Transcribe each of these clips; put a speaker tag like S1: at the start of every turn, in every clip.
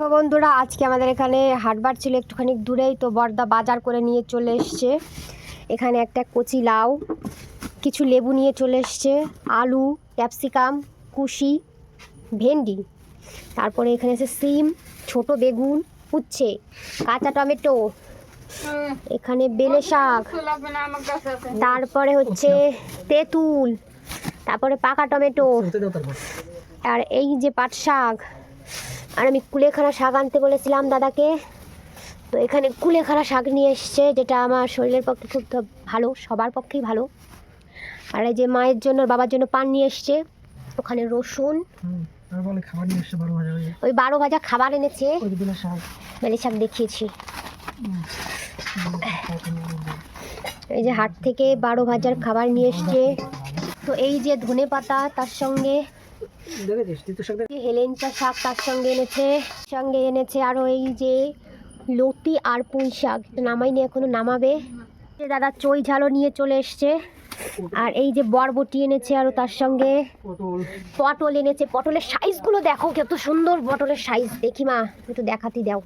S1: তো বন্ধুরা, আজকে আমাদের এখানে হাটবার ছিল একটুখানি দূরেই, তো বর্দা বাজার করে নিয়ে চলে এসছে। এখানে একটা কচি লাউ, কিছু লেবু নিয়ে চলে এসছে, আলু, ক্যাপসিকাম, কুশি, ভেন্ডি, তারপরে এখানে আছে সিম, ছোট বেগুন, উচ্ছে, কাঁচা টমেটো, এখানে বেলে শাক, তারপরে হচ্ছে তেঁতুল, তারপরে পাকা টমেটো, আর এই যে পাট শাক। আর আমি কুলেখাড়া শাক আনতে বলেছিলাম দাদাকে, তো এখানে কুলেখাড়া শাক নিয়ে এসছে, যেটা আমার শরীরের পক্ষে খুব ভালো, সবার পক্ষেই ভালো। আর এই যে মায়ের জন্য বাবার জন্য পান নিয়ে এসছে, ওখানে রসুন, ওই 12 ভাজা খাবার এনেছে, বেলে শাক দেখিয়েছি। এই যে হাট থেকে 12 ভাজার খাবার নিয়ে এসছে। তো এই যে ধনে পাতা, তার সঙ্গে হেলেঞ্চা শাক তার সঙ্গে এনেছে আরও এই যে লতি আর পুঁই শাক, নামাইনি, এখনো নামাবে। দাদা চই ঝালও নিয়ে চলে এসছে। আর এই যে বরবটি এনেছে, আরও তার সঙ্গে পটল এনেছে। পটলের সাইজগুলো দেখো কত সুন্দর, পটলের সাইজ দেখি মা, একটু দেখাতেই দাও।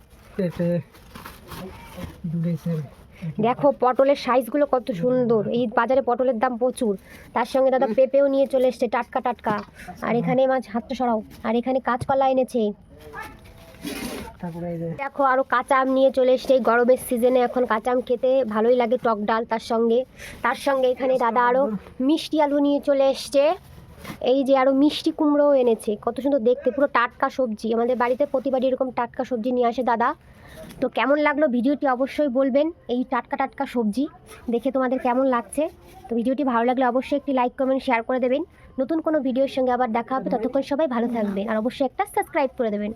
S1: দেখো পটলের সাইজগুলো কত সুন্দর। এই বাজারে পটলের দাম প্রচুর। তার সঙ্গে দাদা পেঁপেও নিয়ে চলে এসছে, টাটকা টাটকা। আর এখানে মাছ, হাতটা সরাও। আর এখানে কাঁচকলা এনেছে। দেখো আরও কাঁচা আম নিয়ে চলে এসছে। এই গরমের সিজনে এখন কাঁচা আম খেতে ভালোই লাগে, টক ডাল তার সঙ্গে এখানে দাদা আরও মিষ্টি আলু নিয়ে চলে এসছে। এই যে আরও মিষ্টি কুমড়োও এনেছে, কত সুন্দর দেখতে, পুরো টাটকা সবজি। আমাদের বাড়িতে প্রতিবারই এরকম টাটকা সবজি নিয়ে আসে দাদা। তো কেমন লাগলো ভিডিওটি অবশ্যই বলবেন। এই টাটকা টাটকা সবজি দেখে তোমাদের কেমন লাগছে। তো ভিডিওটি ভালো লাগলে অবশ্যই একটি লাইক, কমেন্ট, শেয়ার করে দেবেন। নতুন কোনো ভিডিওর সঙ্গে আবার দেখা হবে, ততক্ষণ সবাই ভালো থাকবেন, আর অবশ্যই একটা সাবস্ক্রাইব করে দেবেন।